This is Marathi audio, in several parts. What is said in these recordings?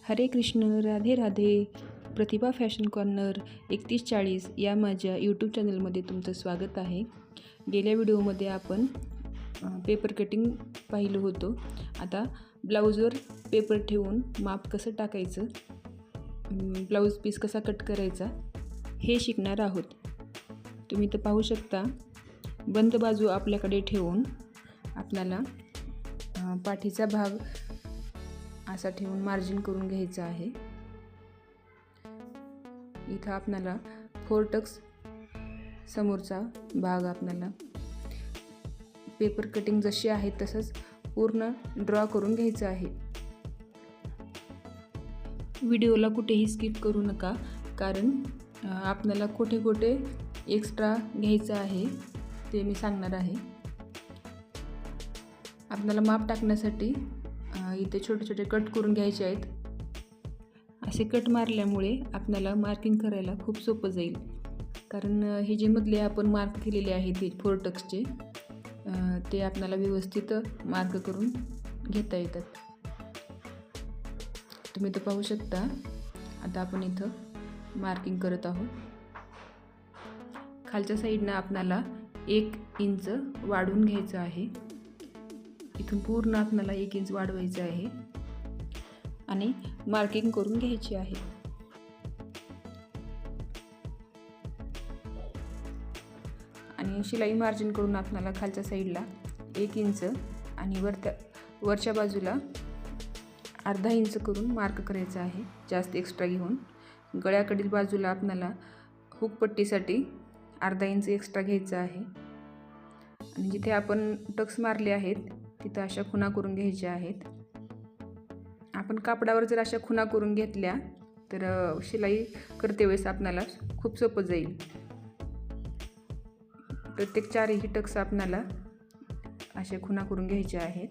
हरे कृष्ण, राधे राधे. प्रतिभा फॅशन कॉर्नर 3140 या माझ्या यूट्यूब चॅनलमध्ये तुमचं स्वागत आहे. गेल्या व्हिडिओमध्ये आपण पेपर कटिंग पाहिलं होतं. आता ब्लाऊजवर पेपर ठेवून माप कसं टाकायचं, ब्लाऊज पीस कसा कट करायचा हे शिकणार आहोत. तुम्ही तर पाहू शकता, बंद बाजू आपल्याकडे ठेवून आपल्याला पाठीचा भाग असा ठेवून मार्जिन करून घ्यायचा आहे. इथं आपल्याला 4 टक्स समोरचा भाग आपल्याला पेपर कटिंग जशी आहे तसंच पूर्ण ड्रॉ करून घ्यायचं आहे. व्हिडिओला कुठेही स्किप करू नका, कारण आपल्याला कुठे कुठे एक्स्ट्रा घ्यायचं आहे ते मी सांगणार आहे. आपल्याला माप टाकण्यासाठी इथे छोटे छोटे कट करून घ्यायचे आहेत. असे कट मारल्यामुळे आपल्याला मार्किंग करायला खूप सोपं जाईल, कारण हे जे मधले आपण मार्क केलेले आहेत ते 4 टक्सचे ते आपल्याला व्यवस्थित मार्क करून घेता येतात. तुम्ही तर पाहू शकता. आता आपण इथं मार्किंग करत आहोत. खालच्या साईडनं आपल्याला 1 इंच वाढवून घ्यायचं आहे. इथून पूर्ण आपल्याला 1 इंच वाढवायचं आहे आणि मार्किंग करून घ्यायची आहे. आणि शिलाई मार्जिन करून आपल्याला खालच्या साईडला 1 इंच आणि वरच्या बाजूला अर्धा इंच करून मार्क करायचं आहे, जास्त एक्स्ट्रा घेऊन. गळ्याकडील बाजूला आपल्याला हुक पट्टीसाठी अर्धा इंच एक्स्ट्रा घ्यायचं आहे. आणि जिथे आपण टक्स मारले आहेत तिथं अशा खुणा करून घ्यायच्या आहेत. आपण कापडावर जर अशा खुणा करून घेतल्या तर शिलाई करते वेळेस आपल्याला खूप सोपं जाईल. प्रत्येक 4ही टक्स आपल्याला अशा खुणा करून घ्यायचे आहेत.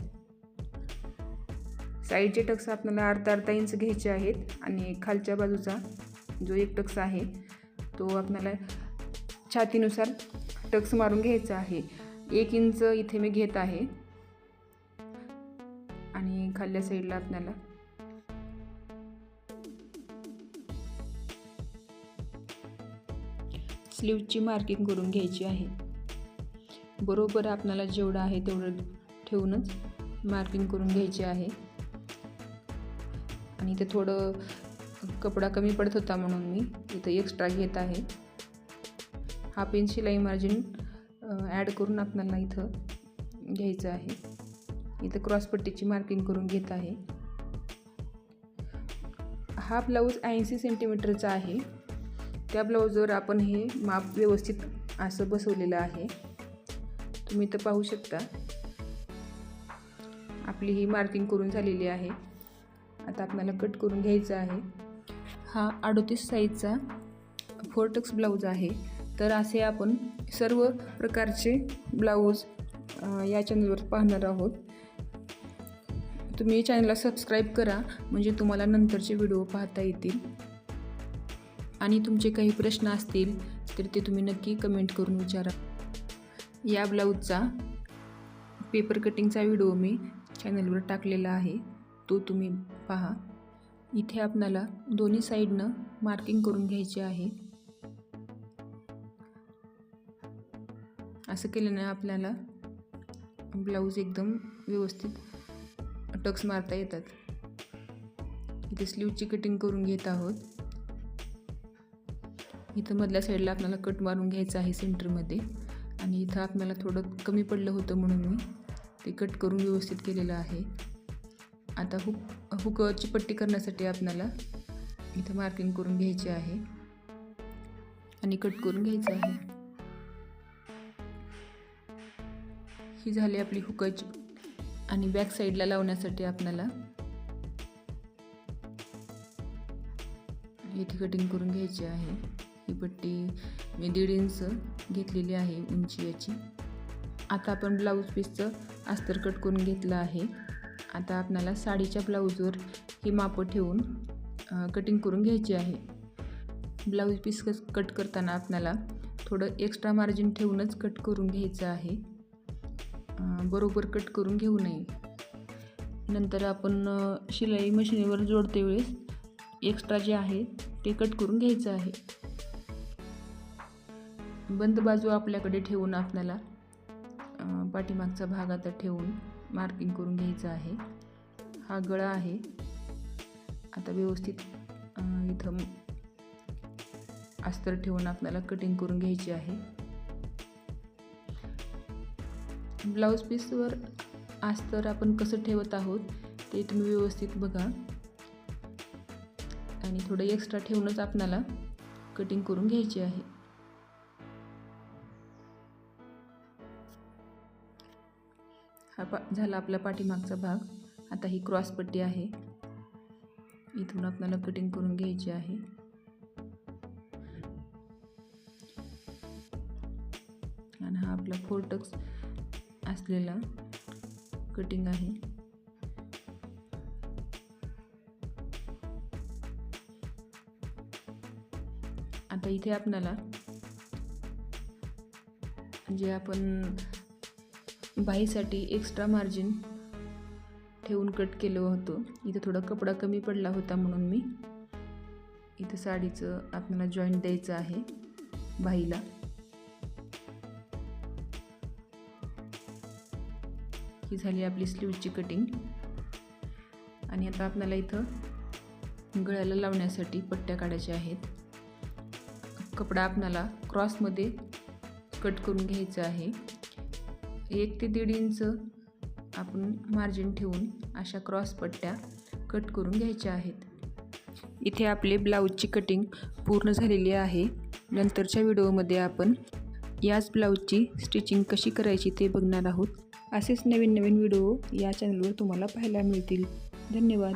साईडचे टक्स आपल्याला अर्धा इंच घ्यायचे आहेत आणि खालच्या बाजूचा जो 1 टक्स आहे तो आपल्याला छातीनुसार टक्स मारून घ्यायचा आहे. 1 इंच इथे मी घेत आहे आणि खालच्या साईडला आपल्याला स्लीवची मार्किंग करून घ्यायची आहे. बरोबर आपल्याला जेवढं आहे तेवढं ठेवूनच मार्किंग करून घ्यायची आहे. आणि इथे थोडं कपडा कमी पडत होता म्हणून मी इथं एक्स्ट्रा घेत आहे. 1/2 इंच शिलाई मार्जिन ॲड करून आपल्याला इथं घ्यायचं आहे. इथं क्रॉसपट्टीची मार्किंग करून घेत आहे. हा ब्लाऊज 80 सेंटीमीटरचा आहे. त्या ब्लाऊजवर आपण हे माप व्यवस्थित असं बसवलेलं आहे. तुम्ही तर पाहू शकता. आपली ही मार्किंग करून झालेली आहे. आता आपल्याला कट करून घ्यायचं आहे. हा 38 साईजचा 4 टक्स ब्लाऊज आहे. तर असे आपण सर्व प्रकारचे ब्लाऊज या चॅनलवर पाहणार आहोत. तुम्ही चॅनलला सबस्क्राईब करा, म्हणजे तुम्हाला नंतरचे व्हिडिओ पाहता येतील. आणि तुमचे काही प्रश्न असतील तर ते तुम्ही नक्की कमेंट करून विचारा. या ब्लाऊजचा पेपर कटिंगचा व्हिडिओ मी चॅनलवर टाकलेला आहे, तो तुम्ही पहा. इथे आपल्याला दोन्ही साईडनं मार्किंग करून घ्यायचे आहे. असं केल्याने आपल्याला ब्लाऊज एकदम व्यवस्थित टक्स मारता येतात. इथे स्लीवची कटिंग करून घेत आहोत. इथं मधल्या साईडला आपल्याला कट मारून घ्यायचं आहे सेंटरमध्ये. आणि इथं आपल्याला थोडं कमी पडलं होतं म्हणून मी ते कट करून व्यवस्थित केलेलं आहे. आता हुकची पट्टी करण्यासाठी आपल्याला इथं मार्किंग करून घ्यायची आहे आणि कट करून घ्यायचं आहे. ही झाली आपली हुकची. आणि बॅक साईडला लावण्यासाठी आपल्याला इथे कटिंग करून घ्यायची आहे. ही पट्टी मी 1.5 इंच घेतलेली आहे उंची याची. आता आपण ब्लाऊज पीसचं अस्तर कट करून घेतलं आहे. आता आपल्याला साडीच्या ब्लाऊजवर ही मापं ठेवून कटिंग करून घ्यायची आहे. ब्लाऊज पीस कट करताना आपल्याला थोडं एक्स्ट्रा मार्जिन ठेवूनच कट करून घ्यायचं आहे. बरोबर कट करून घेऊ नये. नंतर आपण शिलाई मशीनीवर जोडते वेळेस एक्स्ट्रा जे आहे ते कट करून घ्यायचं आहे. बंद बाजू आपल्याकडे ठेवून आपल्याला पाठीमागचा भाग आता ठेवून मार्किंग करून घ्यायचं आहे. हा गळा आहे. आता व्यवस्थित इथं अस्तर ठेवून आपल्याला कटिंग करून घ्यायची आहे. ब्लाऊज पीसवर अस्तर आपण कसं ठेवत आहोत ते तुम्ही व्यवस्थित बघा आणि थोडं एक्स्ट्रा ठेवूनच आपल्याला कटिंग करून घ्यायची आहे. हा झाला आपला पाठीमागचा भाग. आता ही क्रॉस पट्टी आहे, इथून आपल्याला कटिंग करून घ्यायची आहे. आणि हा आपला 4 टक्स असलेला कटिंग आहे. आता इथे आपल्याला जे आपण बाहीसाठी एक्स्ट्रा मार्जिन ठेवून कट केलं होतं, इथं थोडा कपडा कमी पडला होता म्हणून मी इथं साडीचं आपल्याला जॉईंट द्यायचं आहे बाहीला. ही झाली आपली स्लीवची कटिंग. आणि आता आपल्याला इथं गळ्याला लावण्यासाठी पट्ट्या काढायच्या आहेत. कपडा आपल्याला क्रॉसमध्ये कट करून घ्यायचा आहे. 1 ते 1.5 इंच आपण मार्जिन ठेवून अशा क्रॉस पट्ट्या कट करून घ्यायच्या आहेत. इथे आपले ब्लाऊजची कटिंग पूर्ण झालेली आहे. नंतरच्या व्हिडिओमध्ये आपण याच ब्लाऊजची स्टिचिंग कशी करायची ते बघणार आहोत. असेच नवीन व्हिडिओ या चॅनलवर तुम्हाला पाहायला मिळतील. धन्यवाद.